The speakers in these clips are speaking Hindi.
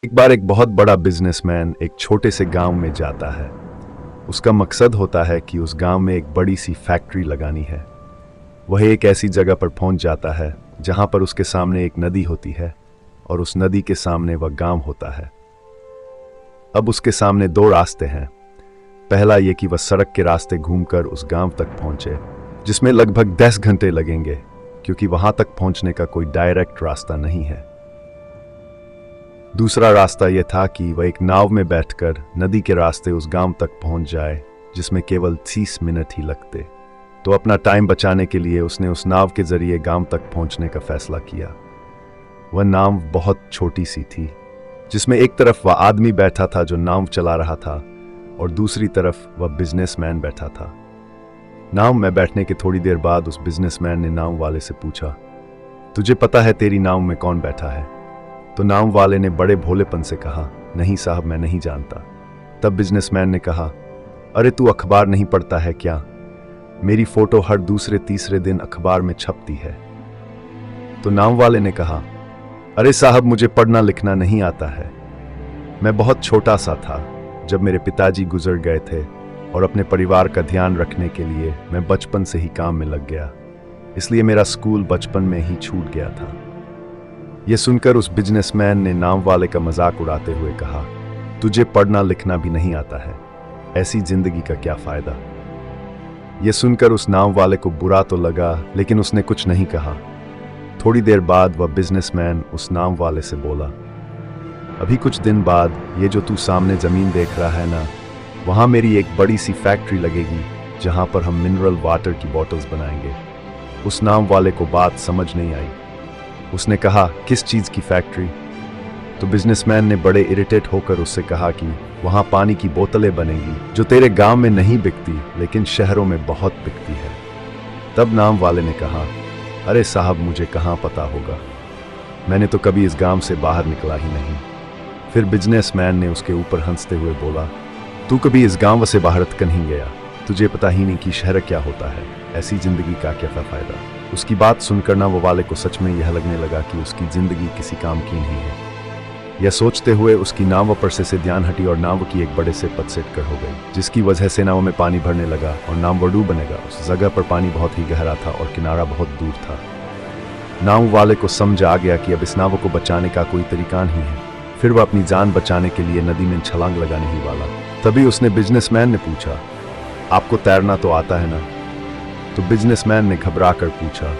एक बार एक बहुत बड़ा बिजनेसमैन एक छोटे से गांव में जाता है। उसका मकसद होता है कि उस गांव में एक बड़ी सी फैक्ट्री लगानी है। वह एक ऐसी जगह पर पहुंच जाता है जहां पर उसके सामने एक नदी होती है और उस नदी के सामने वह गांव होता है। अब उसके सामने दो रास्ते हैं। पहला ये कि वह सड़क के रास्ते घूमकर उस गांव तक पहुंचे, जिसमें लगभग 10 घंटे लगेंगे, क्योंकि वहां तक पहुंचने का कोई डायरेक्ट रास्ता नहीं है। दूसरा रास्ता यह था कि वह एक नाव में बैठकर नदी के रास्ते उस गांव तक पहुंच जाए, जिसमें केवल 30 मिनट ही लगते। तो अपना टाइम बचाने के लिए उसने उस नाव के जरिए गांव तक पहुंचने का फैसला किया। वह नाव बहुत छोटी सी थी, जिसमें एक तरफ वह आदमी बैठा था जो नाव चला रहा था और दूसरी तरफ वह बिजनेसमैन बैठा था। नाव में बैठने के थोड़ी देर बाद उस बिजनेसमैन ने नाव वाले से पूछा, तुझे पता है तेरी नाव में कौन बैठा है? तो नाव वाले ने बड़े भोलेपन से कहा, नहीं साहब, मैं नहीं जानता। तब बिजनेसमैन ने कहा, अरे तू अखबार नहीं पढ़ता है क्या? मेरी फोटो हर दूसरे तीसरे दिन अखबार में छपती है। तो नाव वाले ने कहा, अरे साहब, मुझे पढ़ना लिखना नहीं आता है। मैं बहुत छोटा सा था जब मेरे पिताजी गुजर गए थे और अपने परिवार का ध्यान रखने के लिए मैं बचपन से ही काम में लग गया, इसलिए मेरा स्कूल बचपन में ही छूट गया था। यह सुनकर उस बिजनेसमैन ने नाव वाले का मजाक उड़ाते हुए कहा, तुझे पढ़ना लिखना भी नहीं आता है, ऐसी जिंदगी का क्या फायदा? यह सुनकर उस नाव वाले को बुरा तो लगा, लेकिन उसने कुछ नहीं कहा। थोड़ी देर बाद वह बिजनेसमैन उस नाव वाले से बोला, अभी कुछ दिन बाद ये जो तू सामने जमीन देख रहा है ना, वहां मेरी एक बड़ी सी फैक्ट्री लगेगी जहां पर हम मिनरल वाटर की बॉटल्स बनाएंगे। उस नाव वाले को बात समझ नहीं आई। उसने कहा, किस चीज की फैक्ट्री? तो बिजनेसमैन ने बड़े इरिटेट होकर उससे कहा कि वहां पानी की बोतलें बनेगी जो तेरे गांव में नहीं बिकती लेकिन शहरों में बहुत बिकती है। तब नाव वाले ने कहा, अरे साहब, मुझे कहां पता होगा, मैंने तो कभी इस गांव से बाहर निकला ही नहीं। फिर बिजनेसमैन ने उसके ऊपर हंसते हुए बोला, तू कभी इस गांव से बाहर नहीं गया, तुझे पता ही नहीं कि शहर क्या होता है, ऐसी जिंदगी का क्या फायदा? उसकी बात सुनकर नाव वाले को सच में यह लगने लगा कि उसकी जिंदगी किसी काम की नहीं है। यह सोचते हुए उसकी नाव पर से ध्यान हटी और नाव की एक बड़े से पद से टक्कर हो गई, जिसकी वजह से नाव में पानी भरने लगा और नाव वडू बनेगा। उस जगह पर पानी बहुत ही गहरा था और किनारा बहुत दूर था। नाव वाले को समझ आ गया कि अब इस नाव को बचाने का कोई तरीका नहीं है। फिर वह अपनी जान बचाने के लिए नदी में छलांग लगाने ही वाला। तभी उसने बिजनेसमैन ने पूछा, आपको तैरना तो आता है ना? तो बिजनेसमैन ने घबरा कर पूछा,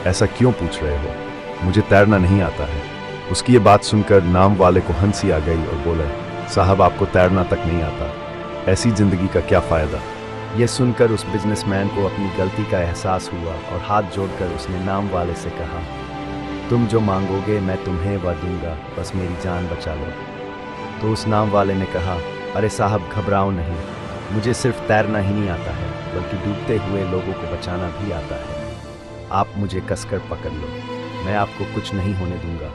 ऐसा क्यों पूछ रहे हो? मुझे तैरना नहीं आता है। उसकी ये बात सुनकर नाव वाले को हंसी आ गई और बोले, साहब, आपको तैरना तक नहीं आता, ऐसी जिंदगी का क्या फायदा? यह सुनकर उस बिजनेसमैन को अपनी गलती का एहसास हुआ और हाथ जोड़कर उसने नाव वाले से कहा, तुम जो मांगोगे मैं तुम्हें वह दूंगा, बस मेरी जान बचा लो। तो उस नाव वाले ने कहा, अरे साहब, घबराओ नहीं, मुझे सिर्फ तैरना ही नहीं आता है बल्कि डूबते हुए लोगों को बचाना भी आता है। आप मुझे कसकर पकड़ लो, मैं आपको कुछ नहीं होने दूंगा।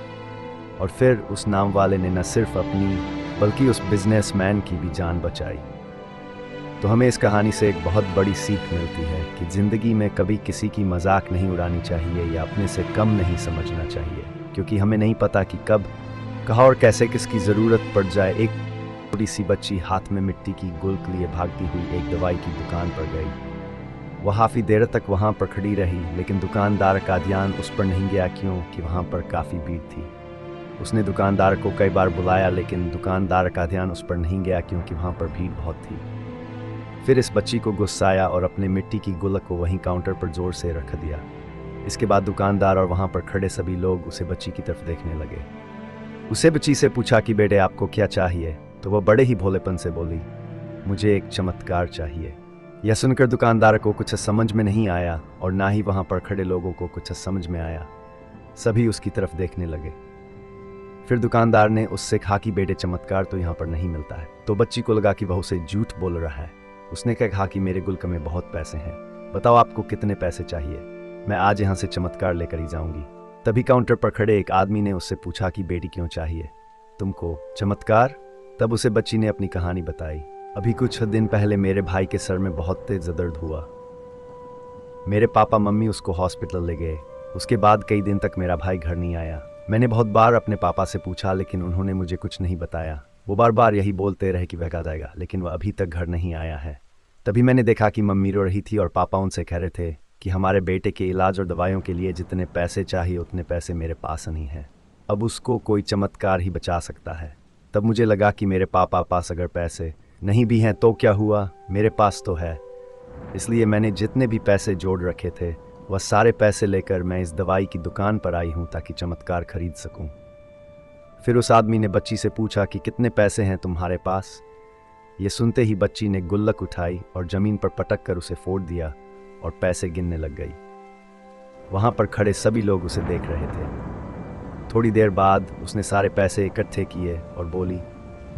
और फिर उस नाव वाले ने न सिर्फ अपनी बल्कि उस बिजनेसमैन की भी जान बचाई। तो हमें इस कहानी से एक बहुत बड़ी सीख मिलती है कि ज़िंदगी में कभी किसी की मजाक नहीं उड़ानी चाहिए या अपने से कम नहीं समझना चाहिए, क्योंकि हमें नहीं पता कि कब, कहाँ और कैसे किसकी ज़रूरत पड़ जाए। एक छोटी सी बच्ची हाथ में मिट्टी की गुल्क लिए भागती हुई एक दवाई की दुकान पर गई। वह काफ़ी देर तक वहाँ पर खड़ी रही, लेकिन दुकानदार का ध्यान उस पर नहीं गया, क्योंकि वहाँ पर काफ़ी भीड़ थी। उसने दुकानदार को कई बार बुलाया, लेकिन दुकानदार का ध्यान उस पर नहीं गया क्योंकि वहाँ पर भीड़ बहुत थी। फिर इस बच्ची को गुस्सा आया और अपने मिट्टी की गुल्क को वहीं काउंटर पर जोर से रख दिया। इसके बाद दुकानदार और वहाँ पर खड़े सभी लोग उसे बच्ची की तरफ देखने लगे। उसे बच्ची से पूछा कि बेटे, आपको क्या चाहिए? तो वह बड़े ही भोलेपन से बोली, मुझे एक चमत्कार चाहिए। यह सुनकर दुकानदार को कुछ समझ में नहीं आया और ना ही वहाँ पर खड़े लोगों को कुछ समझ में आया। सभी उसकी तरफ देखने लगे। फिर दुकानदार ने उससे कहा कि बेटे, चमत्कार तो यहाँ पर नहीं मिलता है। तो बच्ची को लगा कि वह उसे झूठ बोल रहा है। उसने कहा कि मेरे गुल्क में बहुत पैसे हैं, बताओ आपको कितने पैसे चाहिए, मैं आज यहाँ से चमत्कार लेकर ही जाऊंगी। तभी काउंटर पर खड़े एक आदमी ने उससे पूछा कि बेटी, क्यों चाहिए तुमको चमत्कार? तब उसे बच्ची ने अपनी कहानी बताई। अभी कुछ दिन पहले मेरे भाई के सर में बहुत तेज दर्द हुआ। मेरे पापा मम्मी उसको हॉस्पिटल ले गए। उसके बाद कई दिन तक मेरा भाई घर नहीं आया। मैंने बहुत बार अपने पापा से पूछा, लेकिन उन्होंने मुझे कुछ नहीं बताया। वो बार बार यही बोलते रहे कि वह आ जाएगा, लेकिन वह अभी तक घर नहीं आया है। तभी मैंने देखा कि मम्मी रो रही थी और पापा उनसे कह रहे थे कि हमारे बेटे के इलाज और दवाइयों के लिए जितने पैसे चाहिए उतने पैसे मेरे पास नहीं है। अब उसको कोई चमत्कार ही बचा सकता है। तब मुझे लगा कि मेरे पापा पास अगर पैसे नहीं भी हैं तो क्या हुआ, मेरे पास तो है। इसलिए मैंने जितने भी पैसे जोड़ रखे थे वह सारे पैसे लेकर मैं इस दवाई की दुकान पर आई हूँ ताकि चमत्कार खरीद सकूँ। फिर उस आदमी ने बच्ची से पूछा कि कितने पैसे हैं तुम्हारे पास। ये सुनते ही बच्ची ने गुल्लक उठाई और जमीन पर पटक कर उसे फोड़ दिया और पैसे गिनने लग गई। वहाँ पर खड़े सभी लोग उसे देख रहे थे। थोड़ी देर बाद उसने सारे पैसे इकट्ठे किए और बोली,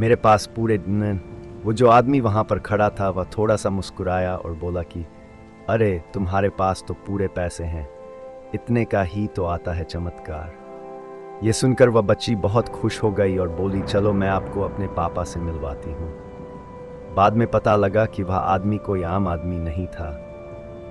मेरे पास पूरे दिन। वो जो आदमी वहाँ पर खड़ा था वह थोड़ा सा मुस्कुराया और बोला कि अरे तुम्हारे पास तो पूरे पैसे हैं, इतने का ही तो आता है चमत्कार। ये सुनकर वह बच्ची बहुत खुश हो गई और बोली, चलो मैं आपको अपने पापा से मिलवाती हूँ। बाद में पता लगा कि वह आदमी कोई आम आदमी नहीं था,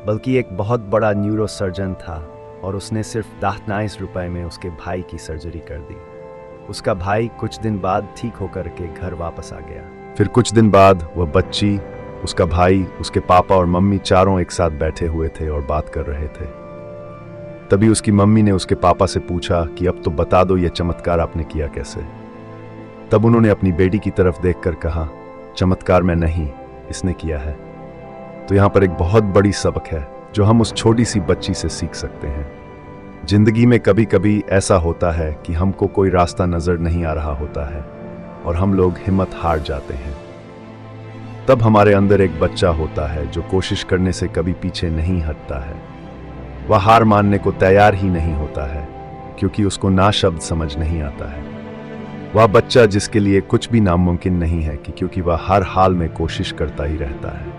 बल्कि एक बहुत बड़ा न्यूरोसर्जन था और उसने सिर्फ 10 रुपए में उसके भाई की सर्जरी कर दी। उसका भाई कुछ दिन बाद ठीक होकर के घर वापस आ गया। फिर कुछ दिन बाद वह बच्ची, उसका भाई, उसके पापा और मम्मी चारों एक साथ बैठे हुए थे और बात कर रहे थे। तभी उसकी मम्मी ने उसके पापा से पूछा कि अब तो बता दो ये चमत्कार आपने किया कैसे। तब उन्होंने अपनी बेटी की तरफ देखकर कहा, चमत्कार मैं नहीं, इसने किया है। तो यहाँ पर एक बहुत बड़ी सबक है जो हम उस छोटी सी बच्ची से सीख सकते हैं। जिंदगी में कभी कभी ऐसा होता है कि हमको कोई रास्ता नजर नहीं आ रहा होता है और हम लोग हिम्मत हार जाते हैं। तब हमारे अंदर एक बच्चा होता है जो कोशिश करने से कभी पीछे नहीं हटता है। वह हार मानने को तैयार ही नहीं होता है क्योंकि उसको ना शब्द समझ नहीं आता है। वह बच्चा जिसके लिए कुछ भी नामुमकिन नहीं है, कि क्योंकि वह हर हाल में कोशिश करता ही रहता है।